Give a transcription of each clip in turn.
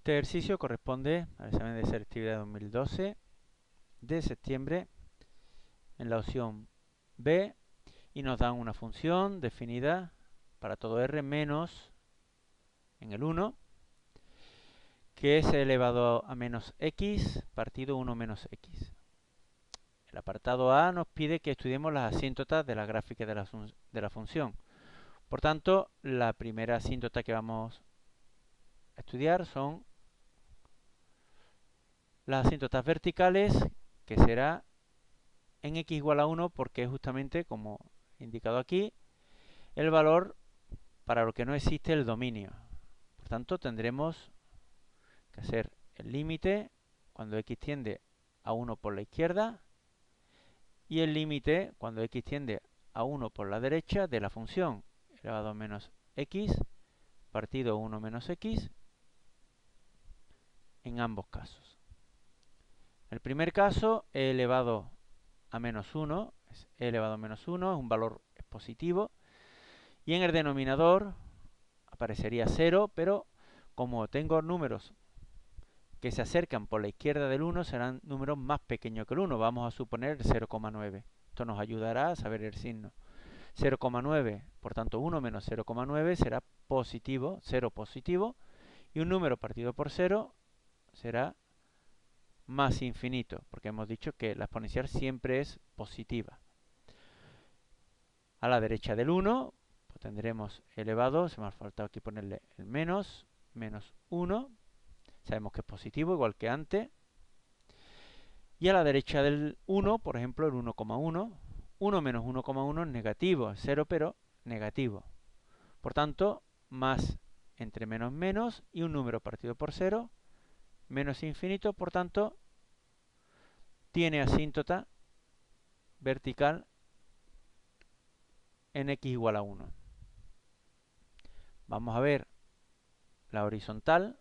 Este ejercicio corresponde al examen de selectividad 2012 de septiembre en la opción B y nos dan una función definida para todo r menos en el 1, que es elevado a menos x partido 1 menos x. El apartado A nos pide que estudiemos las asíntotas de la gráfica de la función. Por tanto, la primera asíntota que vamos a estudiar son las asíntotas verticales, que será en x igual a 1 porque es justamente, como indicado aquí, el valor para lo que no existe el dominio. Por tanto, tendremos que hacer el límite cuando x tiende a 1 por la izquierda y el límite cuando x tiende a 1 por la derecha de la función elevado a menos x partido 1 menos x en ambos casos. En el primer caso, e elevado a menos 1, es e elevado a menos 1, es un valor positivo, y en el denominador aparecería 0, pero como tengo números que se acercan por la izquierda del 1, serán números más pequeños que el 1. Vamos a suponer 0,9. Esto nos ayudará a saber el signo. 0,9, por tanto 1 menos 0,9 será positivo, 0 positivo, y un número partido por 0 será más infinito, porque hemos dicho que la exponencial siempre es positiva. A la derecha del 1, pues tendremos elevado, se me ha faltado aquí ponerle el menos 1, sabemos que es positivo, igual que antes. Y a la derecha del 1, por ejemplo, el 1,1, 1 menos 1,1 es negativo, es 0, pero negativo. Por tanto, más entre menos menos y un número partido por 0, menos infinito, por tanto, tiene asíntota vertical en x igual a 1. Vamos a ver la horizontal.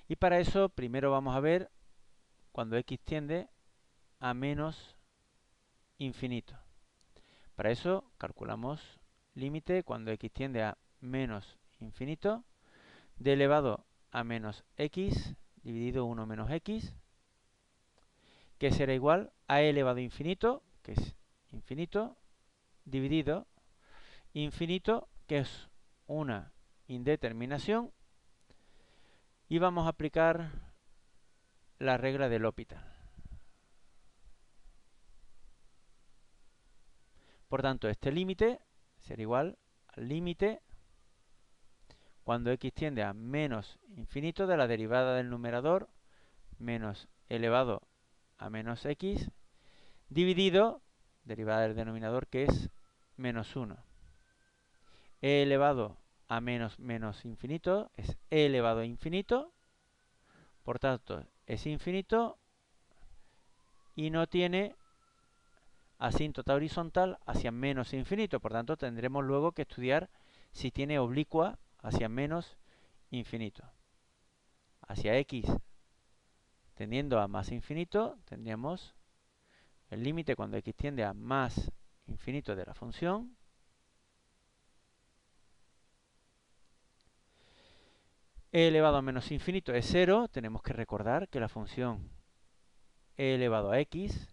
Y para eso, primero vamos a ver cuando x tiende a menos infinito. Para eso, calculamos límite cuando x tiende a menos infinito de elevado a menos x dividido 1 menos x, que será igual a e elevado a infinito, que es infinito, dividido infinito, que es una indeterminación, y vamos a aplicar la regla del L'Hopital. Por tanto, este límite será igual al límite cuando x tiende a menos infinito de la derivada del numerador menos elevado a menos x dividido derivada del denominador, que es menos 1. E elevado a menos infinito es e elevado a infinito, por tanto es infinito y no tiene asíntota horizontal hacia menos infinito, por tanto tendremos luego que estudiar si tiene oblicua hacia menos infinito. Hacia x tendiendo a más infinito, tendríamos el límite cuando x tiende a más infinito de la función. E elevado a menos infinito es 0. Tenemos que recordar que la función e elevado a x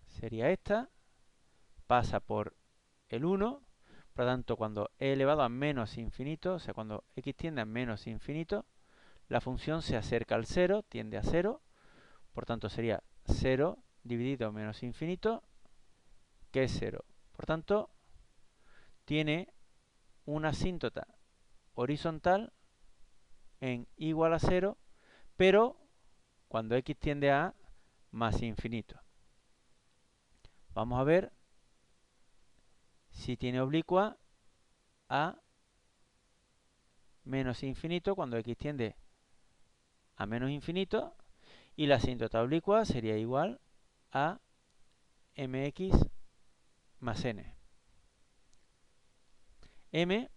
sería esta. Pasa por el 1. Por lo tanto, cuando e elevado a menos infinito, o sea, cuando x tiende a menos infinito, la función se acerca al 0, tiende a 0. Por tanto, sería 0 dividido menos infinito, que es 0. Por tanto, tiene una asíntota horizontal en igual a 0, pero cuando x tiende a más infinito. Vamos a ver si tiene oblicua a menos infinito cuando x tiende a menos infinito, y la asíntota oblicua sería igual a mx más n. M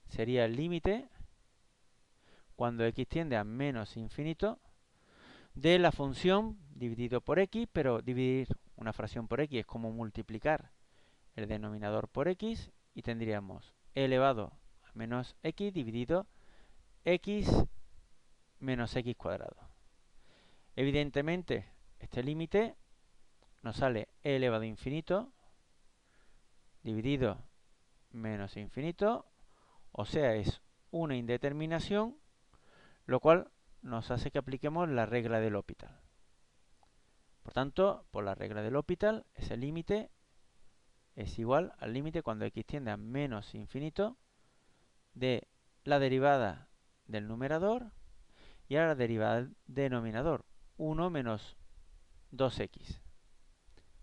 sería el límite cuando x tiende a menos infinito de la función dividido por x, pero dividir una fracción por x es como multiplicar el denominador por x, y tendríamos elevado a menos x dividido x menos x cuadrado. Evidentemente, este límite nos sale e elevado a infinito dividido menos infinito, o sea, es una indeterminación, lo cual nos hace que apliquemos la regla del L'Hopital. Por tanto, por la regla del L'Hopital, ese límite es igual al límite cuando x tiende a menos infinito de la derivada del numerador y ahora la derivada del denominador, 1 menos 2x.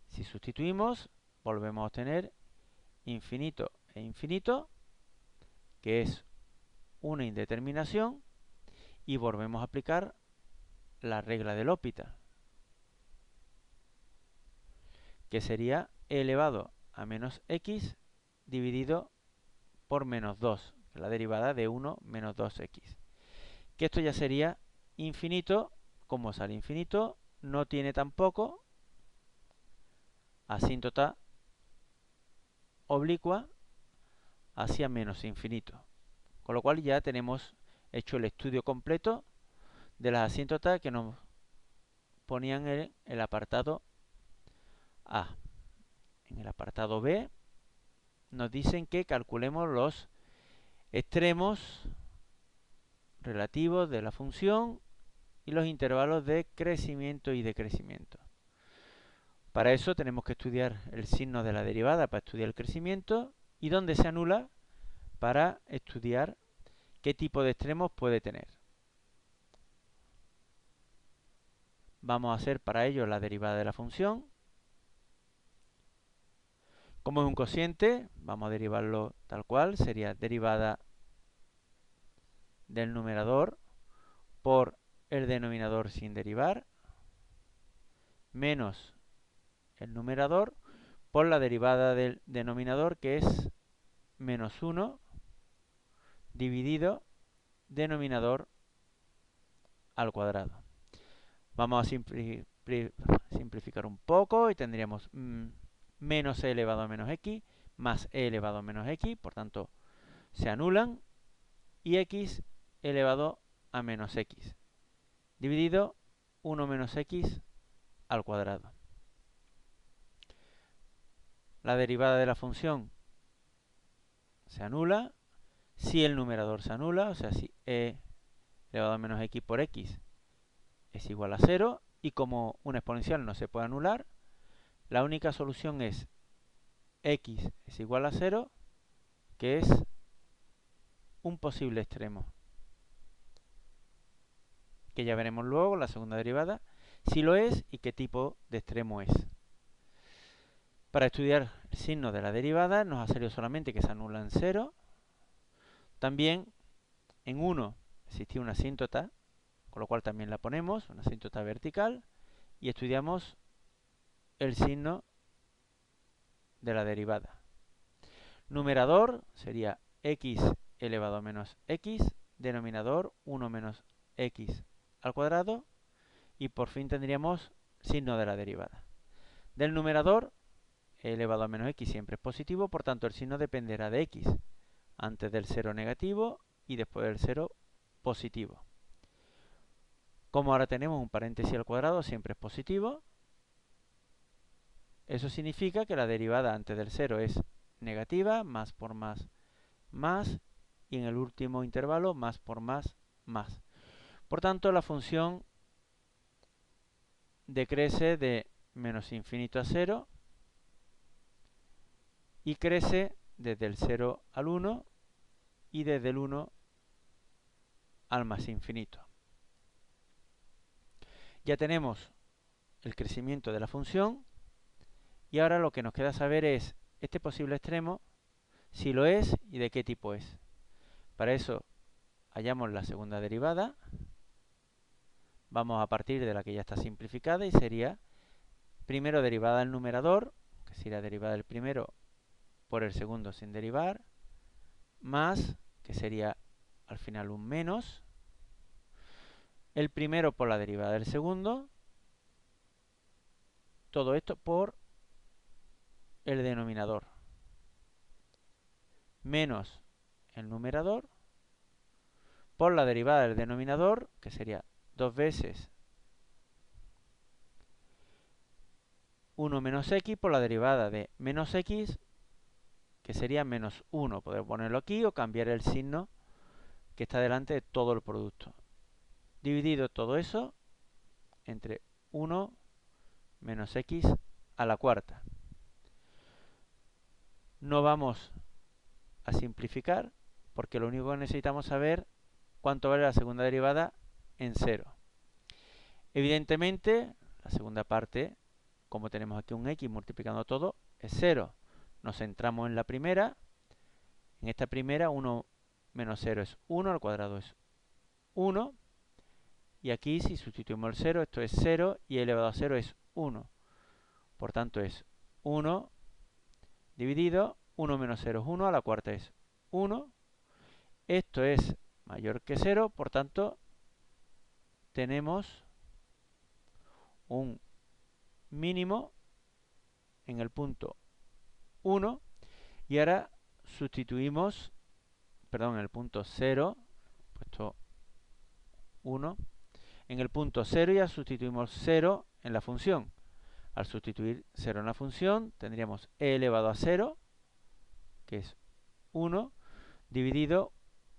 Si sustituimos, volvemos a obtener infinito e infinito, que es una indeterminación, y volvemos a aplicar la regla del L'Hopital, que sería e elevado a menos x dividido por menos 2, que es la derivada de 1 menos 2x. Que esto ya sería infinito, como sale infinito, no tiene tampoco asíntota oblicua hacia menos infinito. Con lo cual ya tenemos hecho el estudio completo de las asíntotas que nos ponían en el apartado A. En el apartado B nos dicen que calculemos los extremos relativos de la función y los intervalos de crecimiento y decrecimiento. Para eso tenemos que estudiar el signo de la derivada para estudiar el crecimiento y dónde se anula para estudiar qué tipo de extremos puede tener. Vamos a hacer para ello la derivada de la función. Como es un cociente, vamos a derivarlo tal cual, sería derivada del numerador por el denominador sin derivar, menos el numerador por la derivada del denominador, que es menos 1 dividido denominador al cuadrado. Vamos a simplificar un poco y tendríamos menos e elevado a menos x más e elevado a menos x, por tanto se anulan, y x elevado a menos x dividido 1 menos x al cuadrado. La derivada de la función se anula si el numerador se anula, o sea, si e elevado a menos x por x es igual a 0, y como una exponencial no se puede anular, la única solución es x es igual a 0, que es un posible extremo, que ya veremos luego, la segunda derivada, si lo es y qué tipo de extremo es. Para estudiar el signo de la derivada nos ha salido solamente que se anula en 0. También en 1 existía una asíntota, con lo cual también la ponemos, una asíntota vertical, y estudiamos el signo de la derivada. Numerador sería x elevado a menos x, denominador 1 menos x al cuadrado, y por fin tendríamos signo de la derivada. Del numerador, elevado a menos x siempre es positivo, por tanto el signo dependerá de x, antes del 0 negativo y después del 0 positivo. Como ahora tenemos un paréntesis al cuadrado, siempre es positivo. Eso significa que la derivada antes del 0 es negativa, más por más, más, y en el último intervalo, más por más, más. Por tanto, la función decrece de menos infinito a 0 y crece desde el 0 al 1 y desde el 1 al más infinito. Ya tenemos el crecimiento de la función y ahora lo que nos queda saber es este posible extremo, si lo es y de qué tipo es. Para eso hallamos la segunda derivada, vamos a partir de la que ya está simplificada y sería primero derivada del numerador, que sería derivada del primero por el segundo sin derivar, más, que sería al final un menos, el primero por la derivada del segundo, todo esto por el denominador. menos el numerador por la derivada del denominador, que sería 2 veces 1 menos x por la derivada de menos x, que sería menos 1. Podemos ponerlo aquí o cambiar el signo que está delante de todo el producto. Dividido todo eso entre 1 menos x a la cuarta. No vamos a simplificar porque lo único que necesitamos saber cuánto vale la segunda derivada en 0. Evidentemente, la segunda parte, como tenemos aquí un x multiplicando todo, es 0. Nos centramos en la primera. En esta primera, 1 menos 0 es 1, al cuadrado es 1. Y aquí, si sustituimos el 0, esto es 0 y elevado a 0 es 1. Por tanto, es 1 dividido 1 menos 0 es 1, a la cuarta es 1. Esto es mayor que 0, por tanto, tenemos un mínimo en el punto 1 y ahora sustituimos, perdón, en el punto 0, puesto 1, en el punto 0 ya sustituimos 0 en la función. Al sustituir 0 en la función tendríamos e elevado a 0, que es 1, dividido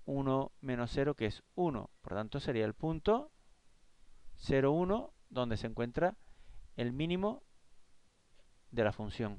1 menos 0, que es 1. Por tanto sería el punto 0, 1, donde se encuentra el mínimo de la función.